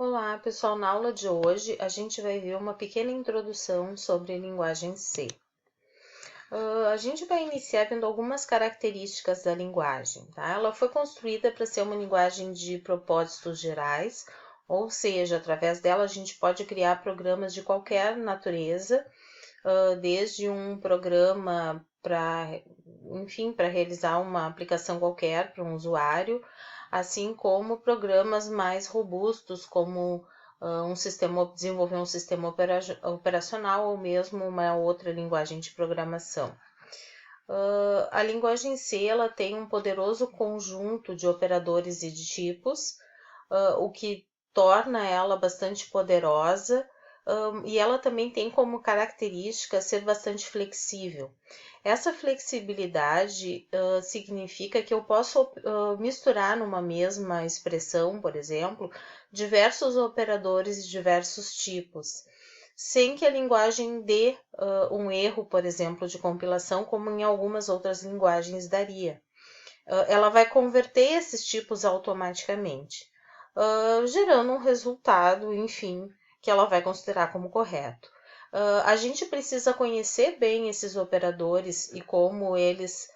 Olá, pessoal. Na aula de hoje, a gente vai ver uma pequena introdução sobre a linguagem C. A gente vai iniciar vendo algumas características da linguagem, tá? Ela foi construída para ser uma linguagem de propósitos gerais, ou seja, através dela a gente pode criar programas de qualquer natureza, desde um programa para realizar uma aplicação qualquer para um usuário, assim como programas mais robustos, como desenvolver um sistema operacional ou mesmo uma outra linguagem de programação. A linguagem C ela tem um poderoso conjunto de operadores e de tipos, o que torna ela bastante poderosa, e ela também tem como característica ser bastante flexível. Essa flexibilidade significa que eu posso misturar numa mesma expressão, por exemplo, diversos operadores e diversos tipos, sem que a linguagem dê um erro, por exemplo, de compilação, como em algumas outras linguagens daria. Ela vai converter esses tipos automaticamente, gerando um resultado, enfim, que ela vai considerar como correto. A gente precisa conhecer bem esses operadores e como eles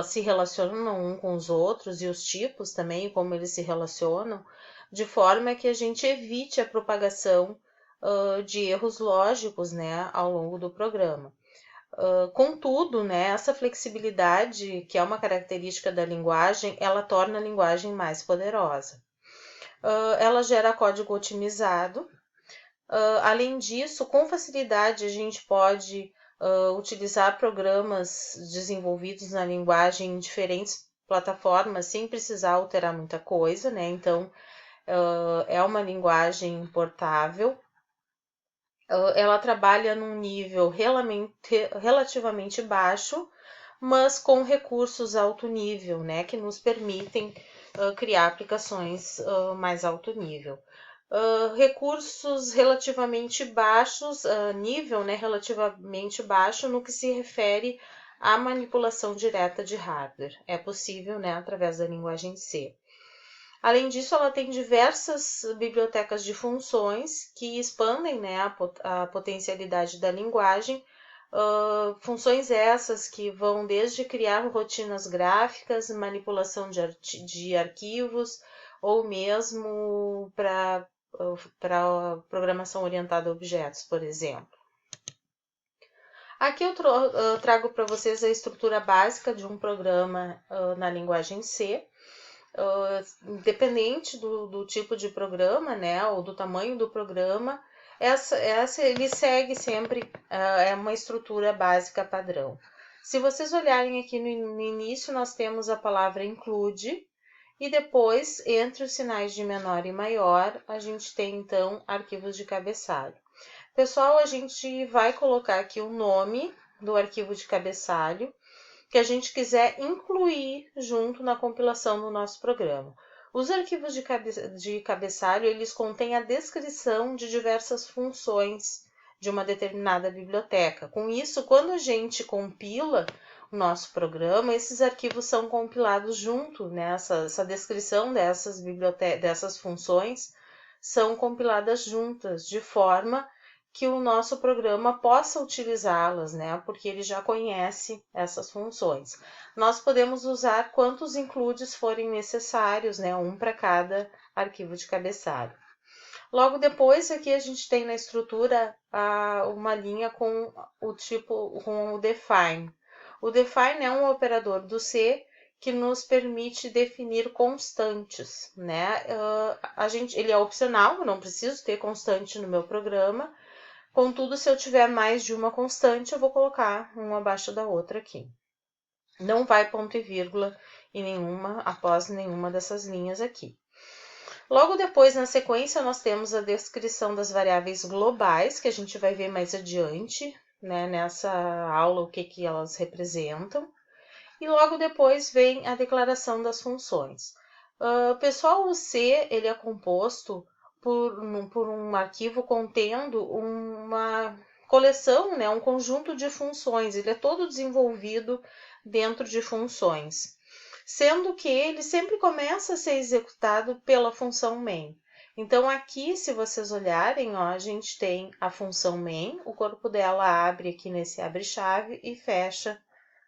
se relacionam uns com os outros e os tipos também, como eles se relacionam, de forma que a gente evite a propagação de erros lógicos, né, ao longo do programa. Contudo, né, essa flexibilidade, que é uma característica da linguagem, ela torna a linguagem mais poderosa. Ela gera código otimizado. Além disso, com facilidade a gente pode utilizar programas desenvolvidos na linguagem em diferentes plataformas sem precisar alterar muita coisa, né? Então, é uma linguagem portável. Ela trabalha num nível relativamente baixo, mas com recursos alto nível, né, que nos permitem criar aplicações mais alto nível. Recursos relativamente baixos, nível, né, relativamente baixo no que se refere à manipulação direta de hardware. É possível, né, através da linguagem C. Além disso, ela tem diversas bibliotecas de funções que expandem, né, a potencialidade da linguagem. Funções essas que vão desde criar rotinas gráficas, manipulação de arquivos, ou mesmo para programação orientada a objetos, por exemplo. Aqui eu trago para vocês a estrutura básica de um programa na linguagem C. Independente do tipo de programa, né, ou do tamanho do programa, ele segue sempre é uma estrutura básica padrão. Se vocês olharem aqui no início, nós temos a palavra include, e depois, entre os sinais de menor e maior, a gente tem então arquivos de cabeçalho. Pessoal, a gente vai colocar aqui o nome do arquivo de cabeçalho que a gente quiser incluir junto na compilação do nosso programa. Os arquivos de cabeçalho, eles contêm a descrição de diversas funções de uma determinada biblioteca. Com isso, quando a gente compila o nosso programa, esses arquivos são compilados junto, né? Essa descrição dessas funções são compiladas juntas, de forma que o nosso programa possa utilizá-las, né? Porque ele já conhece essas funções. Nós podemos usar quantos includes forem necessários, né? Um para cada arquivo de cabeçalho. Logo depois, aqui a gente tem na estrutura uma linha com o define. O define é um operador do C que nos permite definir constantes, né? Ele é opcional, eu não preciso ter constante no meu programa. Contudo, se eu tiver mais de uma constante, eu vou colocar uma abaixo da outra aqui. Não vai ponto e vírgula após nenhuma dessas linhas aqui. Logo depois, na sequência, nós temos a descrição das variáveis globais, que a gente vai ver mais adiante, né, nessa aula, o que elas representam. E logo depois vem a declaração das funções. Pessoal, o C ele é composto por um arquivo contendo uma coleção, né, um conjunto de funções. Ele é todo desenvolvido dentro de funções, sendo que ele sempre começa a ser executado pela função main. Então, aqui, se vocês olharem, ó, a gente tem a função main, o corpo dela abre aqui nesse abre-chave e fecha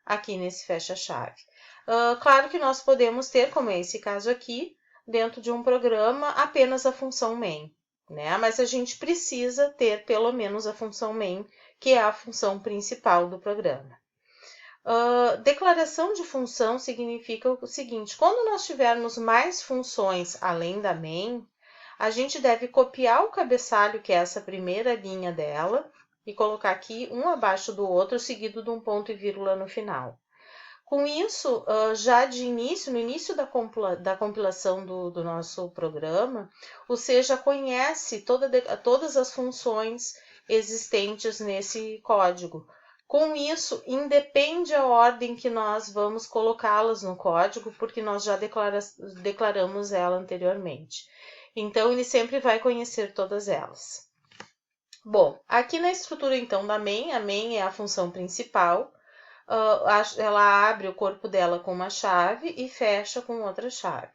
aqui nesse fecha-chave. Claro que nós podemos ter, como é esse caso aqui, dentro de um programa, apenas a função main, né? Mas a gente precisa ter pelo menos a função main, que é a função principal do programa. Declaração de função significa o seguinte: quando nós tivermos mais funções além da main, a gente deve copiar o cabeçalho, que é essa primeira linha dela, e colocar aqui um abaixo do outro, seguido de um ponto e vírgula no final. Com isso, já de início, no início da compilação do nosso programa, o C já conhece todas as funções existentes nesse código. Com isso, independe a ordem que nós vamos colocá-las no código, porque nós já declaramos ela anteriormente. Então, ele sempre vai conhecer todas elas. Bom, aqui na estrutura, então, da main, a main é a função principal. Ela abre o corpo dela com uma chave e fecha com outra chave.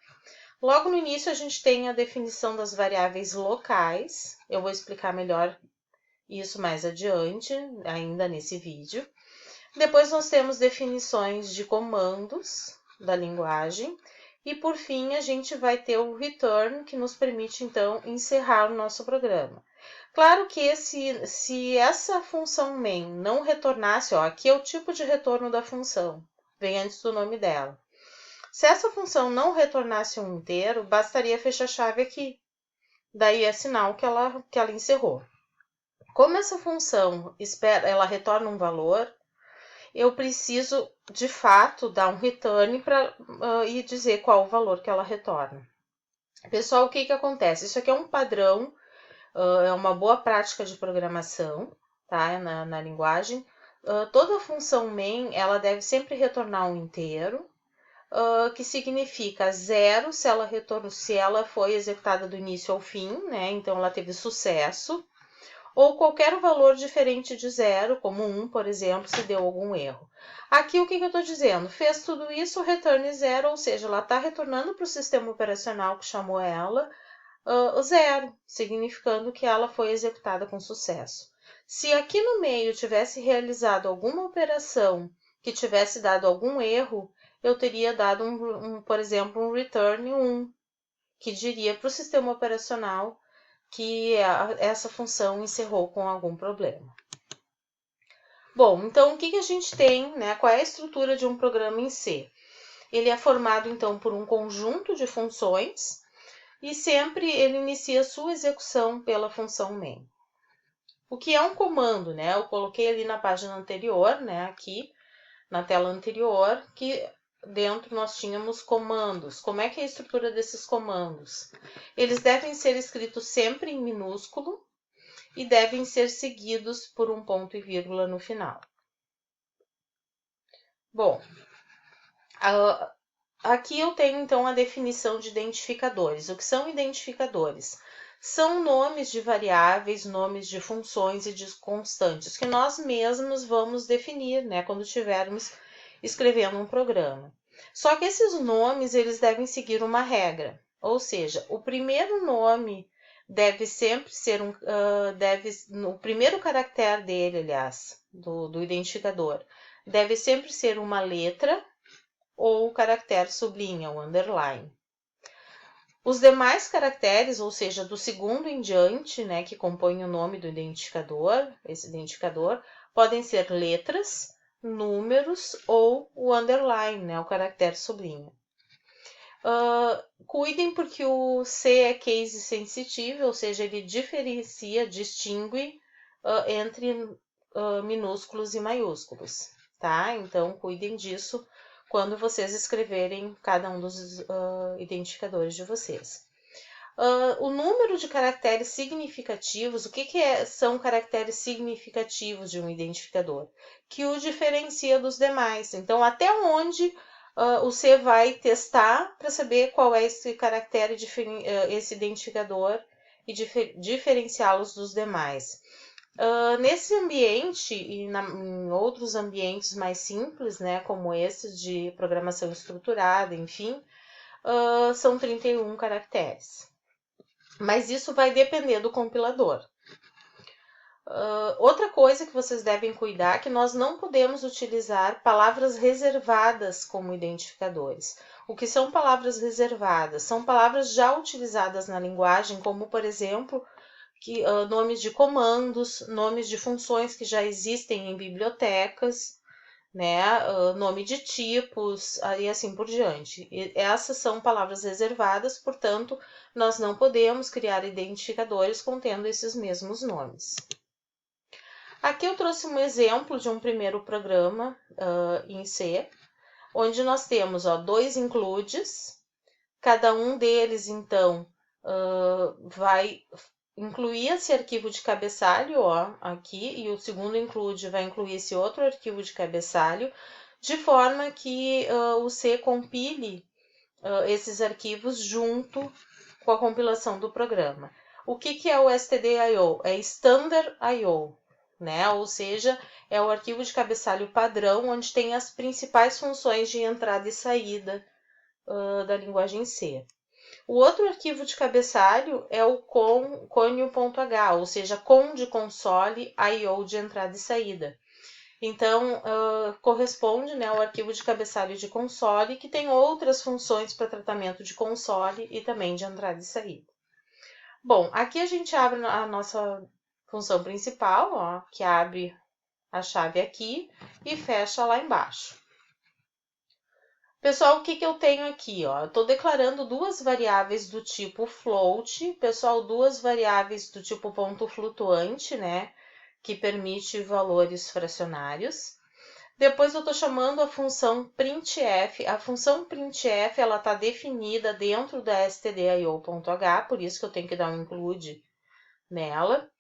Logo no início, a gente tem a definição das variáveis locais. Eu vou explicar melhor isso mais adiante, ainda nesse vídeo. Depois, nós temos definições de comandos da linguagem. E, por fim, a gente vai ter o return, que nos permite, então, encerrar o nosso programa. Claro que se essa função main não retornasse, ó, aqui é o tipo de retorno da função, vem antes do nome dela. Se essa função não retornasse um inteiro, bastaria fechar a chave aqui. Daí é sinal que ela encerrou. Como essa função ela retorna um valor, eu preciso, de fato, dar um return e dizer qual o valor que ela retorna. Pessoal, o que acontece? Isso aqui é um padrão, é uma boa prática de programação, tá? Na linguagem. Toda função main, ela deve sempre retornar um inteiro, que significa 0 se ela foi executada do início ao fim, né? Então, ela teve sucesso. Ou qualquer valor diferente de 0, como 1, por exemplo, se deu algum erro. Aqui, o que eu estou dizendo? Fez tudo isso, retorne 0, ou seja, ela está retornando para o sistema operacional que chamou ela, 0, significando que ela foi executada com sucesso. Se aqui no meio tivesse realizado alguma operação que tivesse dado algum erro, eu teria dado, por exemplo, um return 1, que diria para o sistema operacional que essa função encerrou com algum problema. Bom, então o que a gente tem, né? Qual é a estrutura de um programa em C? Ele é formado, então, por um conjunto de funções e sempre ele inicia sua execução pela função main. O que é um comando, né? Eu coloquei ali na página anterior, né? Aqui na tela anterior, que dentro nós tínhamos comandos. Como é que é a estrutura desses comandos? Eles devem ser escritos sempre em minúsculo e devem ser seguidos por um ponto e vírgula no final. Bom, aqui eu tenho então a definição de identificadores. O que são identificadores? São nomes de variáveis, nomes de funções e de constantes que nós mesmos vamos definir, né, quando estivermos escrevendo um programa. Só que esses nomes, eles devem seguir uma regra, ou seja, o primeiro nome deve sempre ser o primeiro caractere dele, aliás, do identificador, deve sempre ser uma letra ou o caractere sublinha, o underline. Os demais caracteres, ou seja, do segundo em diante, né, que compõem o nome do identificador, esse identificador, podem ser letras, números ou o underline, né, o caractere sublinha. Cuidem porque o C é case sensitive, ou seja, ele distingue entre minúsculos e maiúsculos, tá? Então, cuidem disso quando vocês escreverem cada um dos identificadores de vocês. O número de caracteres significativos, o que são caracteres significativos de um identificador? Que o diferencia dos demais. Então, até onde o C vai testar para saber qual é esse caractere, esse identificador e diferenciá-los dos demais. Nesse ambiente e em outros ambientes mais simples, né, como esses de programação estruturada, enfim, são 31 caracteres. mas isso vai depender do compilador. Outra coisa que vocês devem cuidar é que nós não podemos utilizar palavras reservadas como identificadores. O que são palavras reservadas? São palavras já utilizadas na linguagem, como, por exemplo, nomes de comandos, nomes de funções que já existem em bibliotecas, né? Nome de tipos e assim por diante. Essas são palavras reservadas, portanto, nós não podemos criar identificadores contendo esses mesmos nomes. Aqui eu trouxe um exemplo de um primeiro programa em C, onde nós temos dois includes, cada um deles, então, vai incluir esse arquivo de cabeçalho aqui, e o segundo include vai incluir esse outro arquivo de cabeçalho, de forma que o C compile esses arquivos junto com a compilação do programa. O que é o stdio? É Standard I/O, né? Ou seja, é o arquivo de cabeçalho padrão, onde tem as principais funções de entrada e saída da linguagem C. O outro arquivo de cabeçalho é o conio.h, ou seja, com de console, I/O de entrada e saída. Então, corresponde, né, ao arquivo de cabeçalho de console, que tem outras funções para tratamento de console e também de entrada e saída. Bom, aqui a gente abre a nossa função principal, que abre a chave aqui e fecha lá embaixo. Pessoal, o que eu tenho aqui? Eu estou declarando duas variáveis do tipo float, pessoal, duas variáveis do tipo ponto flutuante, né, que permite valores fracionários. Depois eu estou chamando a função printf. A função printf ela está definida dentro da stdio.h, por isso que eu tenho que dar um include nela.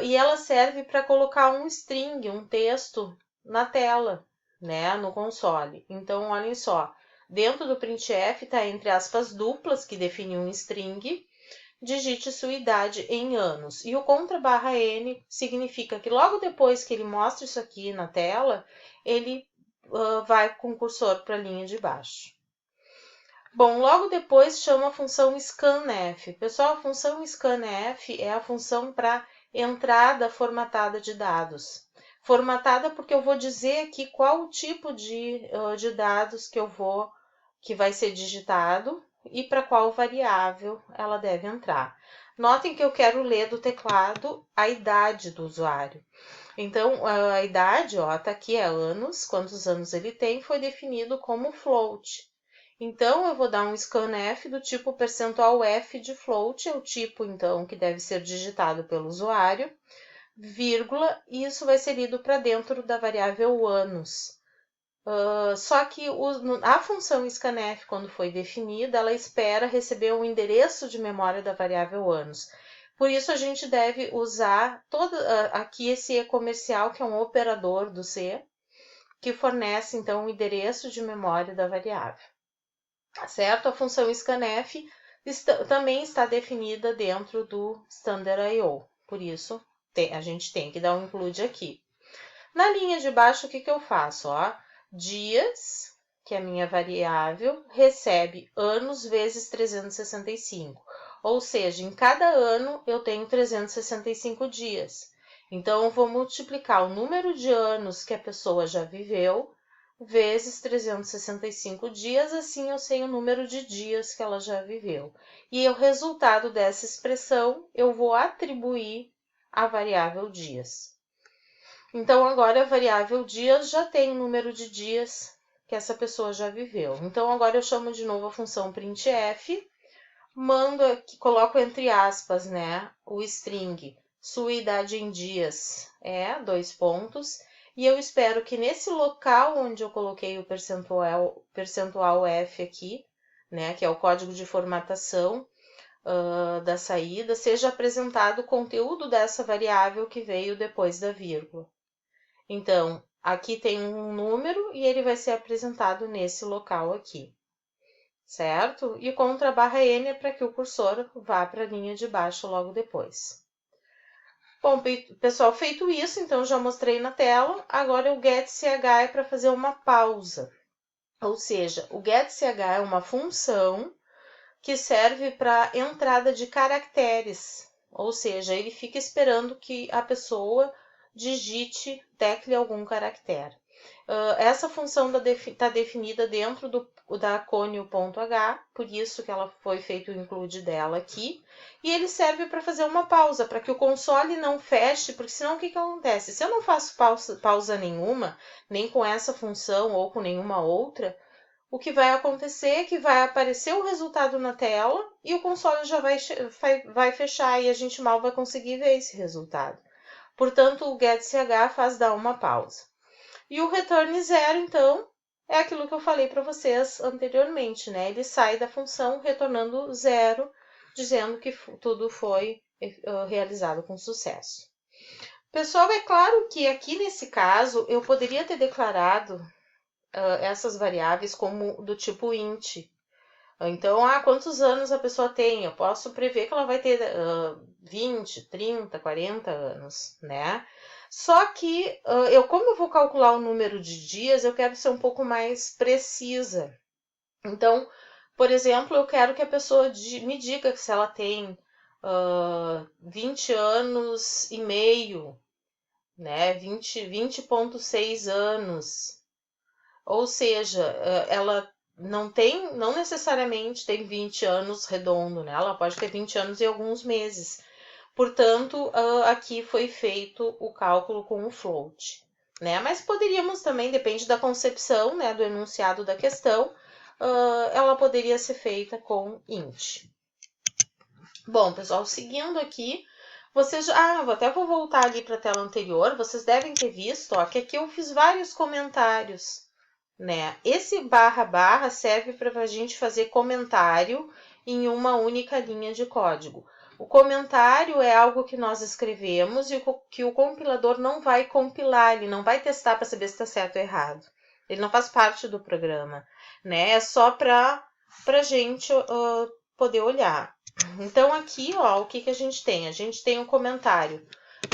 E ela serve para colocar um string, um texto na tela, né, no console. Então, olhem só, dentro do printf está entre aspas duplas, que define um string, digite sua idade em anos. E o _n significa que logo depois que ele mostra isso aqui na tela, ele vai com o cursor para a linha de baixo. Bom, logo depois chama a função scanf. Pessoal, a função scanf é a função para entrada formatada de dados. Formatada porque eu vou dizer aqui qual o tipo de dados que vai ser digitado e para qual variável ela deve entrar. Notem que eu quero ler do teclado a idade do usuário. Então, a idade, tá aqui, é anos, quantos anos ele tem, foi definido como float. Então, eu vou dar um scanf do tipo %f de float, é o tipo, então, que deve ser digitado pelo usuário, vírgula, e isso vai ser lido para dentro da variável anos. Só que a função scanf, quando foi definida, ela espera receber um endereço de memória da variável anos. Por isso, a gente deve usar aqui esse e-comercial, que é um operador do C, que fornece, então, o endereço de memória da variável. Certo? A função scanf também está definida dentro do Standard I/O. Por isso, a gente tem que dar um include aqui. Na linha de baixo, o que eu faço? Dias, que é a minha variável, recebe anos vezes 365. Ou seja, em cada ano eu tenho 365 dias. Então, eu vou multiplicar o número de anos que a pessoa já viveu vezes 365 dias, assim eu sei o número de dias que ela já viveu. E o resultado dessa expressão eu vou atribuir à variável dias. Então, agora a variável dias já tem o número de dias que essa pessoa já viveu. Então, agora eu chamo de novo a função printf, mando aqui, coloco entre aspas, né, o string, sua idade em dias é 2 pontos, e eu espero que nesse local onde eu coloquei o percentual f aqui, né, que é o código de formatação da saída, seja apresentado o conteúdo dessa variável que veio depois da vírgula. Então, aqui tem um número e ele vai ser apresentado nesse local aqui, certo? E contra /n é para que o cursor vá para a linha de baixo logo depois. Bom, pessoal, feito isso, então já mostrei na tela. Agora o getCh é para fazer uma pausa. Ou seja, o getCh é uma função que serve para entrada de caracteres, ou seja, ele fica esperando que a pessoa digite, tecle algum caractere. Essa função está definida dentro da conio.h, por isso que ela foi feito o include dela aqui, e ele serve para fazer uma pausa, para que o console não feche, porque senão o que acontece? Se eu não faço pausa nenhuma, nem com essa função ou com nenhuma outra, o que vai acontecer é que vai aparecer o resultado na tela e o console já vai fechar e a gente mal vai conseguir ver esse resultado. Portanto, o getCH faz dar uma pausa. E o return 0, então, é aquilo que eu falei para vocês anteriormente, né? Ele sai da função retornando 0, dizendo que tudo foi realizado com sucesso. Pessoal, é claro que aqui nesse caso eu poderia ter declarado essas variáveis como do tipo int. Então, quantos anos a pessoa tem? Eu posso prever que ela vai ter 20, 30, 40 anos, né? Só que, como eu vou calcular o número de dias, eu quero ser um pouco mais precisa. Então, por exemplo, eu quero que a pessoa me diga que se ela tem 20 anos e meio, né? 20,6 anos. Ou seja, ela não necessariamente tem 20 anos redondo, né? Ela pode ter 20 anos e alguns meses. Portanto, aqui foi feito o cálculo com o float, né? Mas poderíamos também, depende da concepção, né, do enunciado da questão, ela poderia ser feita com int. Bom, pessoal, seguindo aqui, vocês... até vou voltar ali para a tela anterior. Vocês devem ter visto, que aqui eu fiz vários comentários, né? Esse // serve para a gente fazer comentário em uma única linha de código. O comentário é algo que nós escrevemos e que o compilador não vai compilar, ele não vai testar para saber se está certo ou errado. Ele não faz parte do programa, né? É só para a gente poder olhar. Então, aqui, o que a gente tem? A gente tem um comentário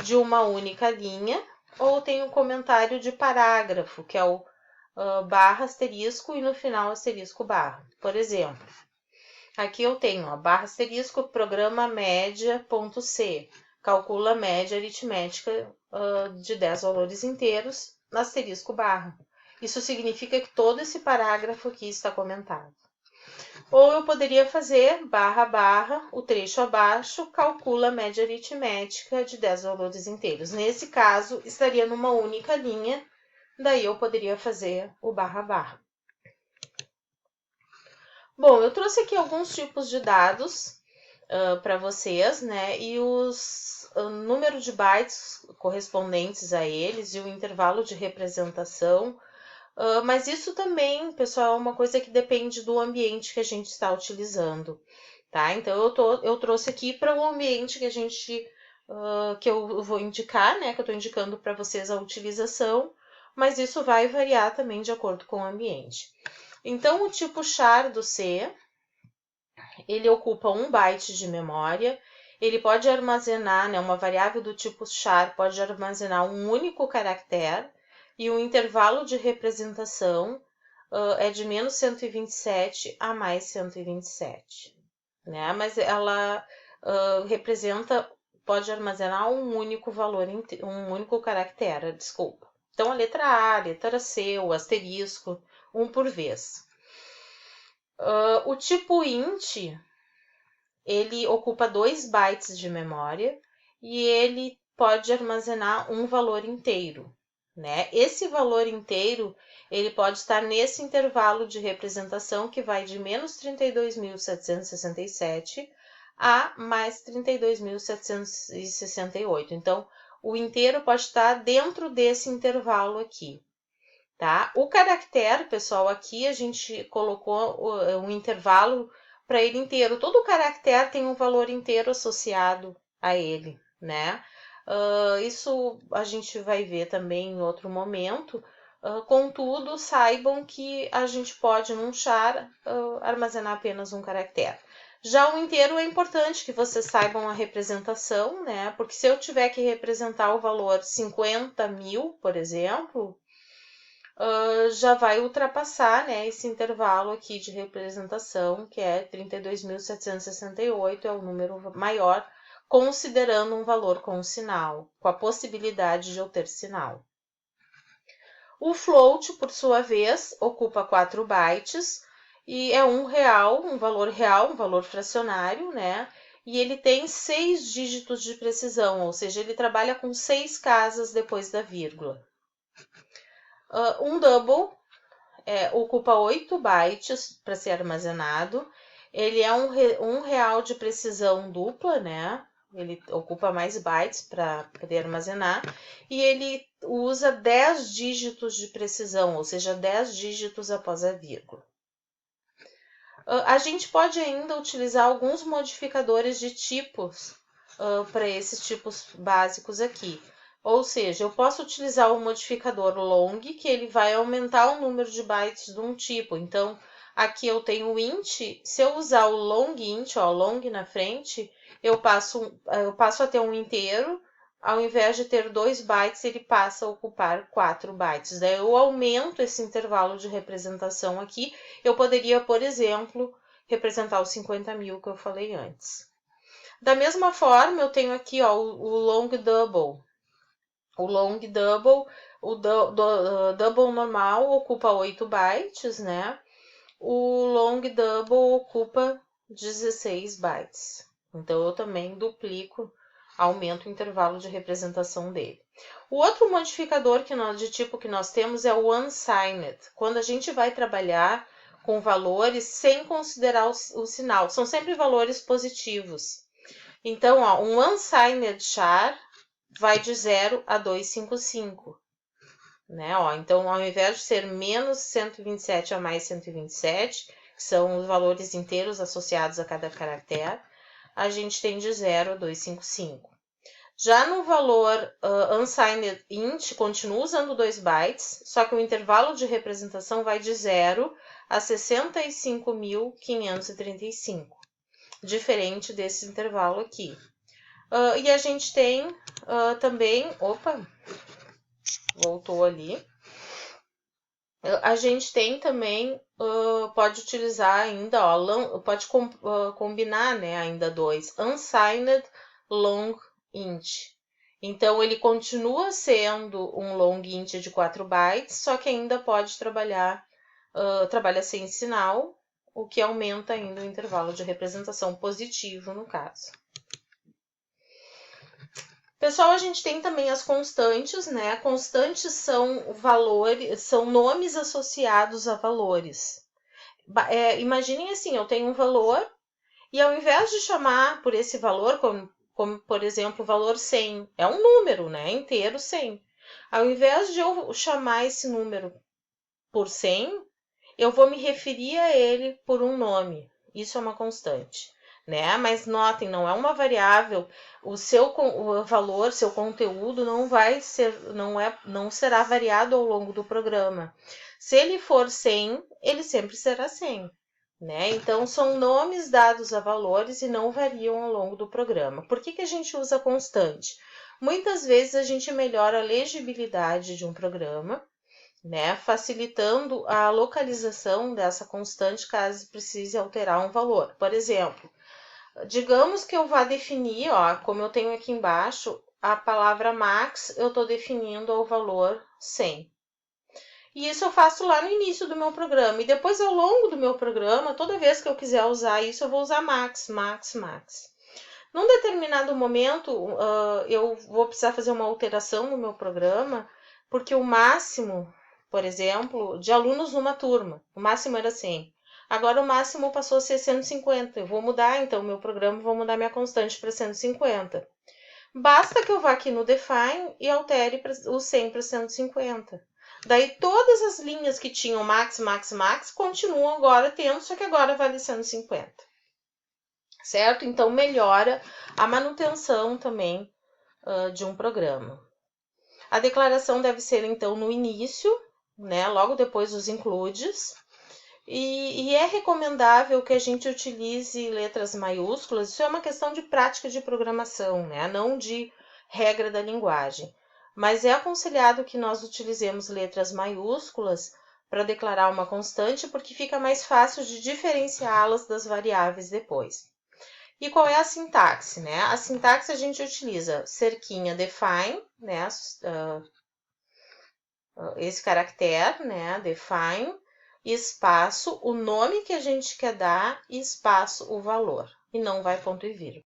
de uma única linha ou tem um comentário de parágrafo, que é o barra asterisco e no final asterisco barra. Por exemplo, aqui eu tenho barra asterisco programa média.c, calcula a média aritmética de 10 valores inteiros, asterisco barra. Isso significa que todo esse parágrafo aqui está comentado. Ou eu poderia fazer // o trecho abaixo, calcula a média aritmética de 10 valores inteiros. Nesse caso, estaria numa única linha, daí eu poderia fazer o //. Bom, eu trouxe aqui alguns tipos de dados para vocês, né? E os número de bytes correspondentes a eles e o intervalo de representação. Mas isso também, pessoal, é uma coisa que depende do ambiente que a gente está utilizando, tá? Então, eu trouxe aqui para o ambiente que que eu vou indicar, né? Que eu estou indicando para vocês a utilização, mas isso vai variar também de acordo com o ambiente. Então, o tipo char do C, ele ocupa 1 byte de memória, ele pode armazenar, né? Uma variável do tipo char pode armazenar um único caractere, e o intervalo de representação é de menos 127 a mais 127, né? Mas ela pode armazenar um único valor, um único caractere, desculpa. Então, a letra A, a letra C, o asterisco, um por vez. O tipo int, ele ocupa 2 bytes de memória e ele pode armazenar um valor inteiro, né? Esse valor inteiro, ele pode estar nesse intervalo de representação que vai de menos 32.767 a mais 32.768. Então, o inteiro pode estar dentro desse intervalo aqui, tá? O caractere, pessoal, aqui a gente colocou um intervalo para ele inteiro. Todo caractere tem um valor inteiro associado a ele, né? Isso a gente vai ver também em outro momento. Contudo, saibam que a gente pode, num char, armazenar apenas um caractere. Já o inteiro é importante que vocês saibam a representação, né? Porque se eu tiver que representar o valor 50.000, por exemplo, já vai ultrapassar, né, esse intervalo aqui de representação, que é 32.768, é o número maior, considerando um valor com sinal, com a possibilidade de eu ter sinal. O float, por sua vez, ocupa 4 bytes e é R$1, um valor real, um valor fracionário, né? E ele tem 6 dígitos de precisão, ou seja, ele trabalha com 6 casas depois da vírgula. Um double ocupa 8 bytes para ser armazenado. Ele é um real de precisão dupla, né? Ele ocupa mais bytes para poder armazenar. E ele usa 10 dígitos de precisão, ou seja, 10 dígitos após a vírgula. A gente pode ainda utilizar alguns modificadores de tipos para esses tipos básicos aqui. Ou seja, eu posso utilizar o modificador long, que ele vai aumentar o número de bytes de um tipo. Então, aqui eu tenho o int, se eu usar o long int, long na frente, eu passo a ter um inteiro, ao invés de ter 2 bytes, ele passa a ocupar 4 bytes. Daí eu aumento esse intervalo de representação aqui. Eu poderia, por exemplo, representar os 50.000 que eu falei antes. Da mesma forma, eu tenho aqui o long double. O long double, double normal ocupa 8 bytes, né? O long double ocupa 16 bytes. Então, eu também duplico, aumento o intervalo de representação dele. O outro modificador de tipo que nós temos é o unsigned, quando a gente vai trabalhar com valores sem considerar o sinal. São sempre valores positivos. Então, um unsigned char vai de 0 a 255. Né? Então, ao invés de ser menos 127 a mais 127, que são os valores inteiros associados a cada caractere, a gente tem de 0 a 255. Já no valor unsigned int, continua usando 2 bytes, só que o intervalo de representação vai de 0 a 65.535, diferente desse intervalo aqui. E a gente tem também... Opa! Voltou ali. A gente tem também, pode utilizar ainda, pode combinar, né, ainda 2. Unsigned long int. Então, ele continua sendo um long int de 4 bytes, só que ainda pode trabalha sem sinal, o que aumenta ainda o intervalo de representação positivo no caso. Pessoal, a gente tem também as constantes, né? Constantes são valores, são nomes associados a valores. Imaginem assim, eu tenho um valor e ao invés de chamar por esse valor, como por exemplo, o valor 100, é um número, né? Inteiro 100. Ao invés de eu chamar esse número por 100, eu vou me referir a ele por um nome. Isso é uma constante. Né? Mas notem, não é uma variável, o valor, seu conteúdo não será variado ao longo do programa. Se ele for 100, ele sempre será 100. Né? Então, são nomes dados a valores e não variam ao longo do programa. Por que a gente usa constante? Muitas vezes a gente melhora a legibilidade de um programa, né, facilitando a localização dessa constante caso precise alterar um valor. Por exemplo, digamos que eu vá definir, como eu tenho aqui embaixo, a palavra max, eu estou definindo o valor 100. E isso eu faço lá no início do meu programa. E depois, ao longo do meu programa, toda vez que eu quiser usar isso, eu vou usar max, max, max. Num determinado momento, eu vou precisar fazer uma alteração no meu programa, porque o máximo, por exemplo, de alunos numa turma, o máximo era 100. Agora o máximo passou a ser 150. Eu vou mudar, então, o meu programa, vou mudar minha constante para 150. Basta que eu vá aqui no define e altere o 100 para 150. Daí, todas as linhas que tinham max, max, max, continuam agora tendo, só que agora vale 150. Certo? Então, melhora a manutenção também de um programa. A declaração deve ser, então, no início, né? Logo depois dos includes. E é recomendável que a gente utilize letras maiúsculas. Isso é uma questão de prática de programação, né? Não de regra da linguagem. mas é aconselhado que nós utilizemos letras maiúsculas para declarar uma constante, porque fica mais fácil de diferenciá-las das variáveis depois. E qual é a sintaxe, né? A sintaxe a gente utiliza cerquinha define, né? Esse caractere, né? Define, espaço, o nome que a gente quer dar e espaço, o valor. E não vai ponto e vírgula.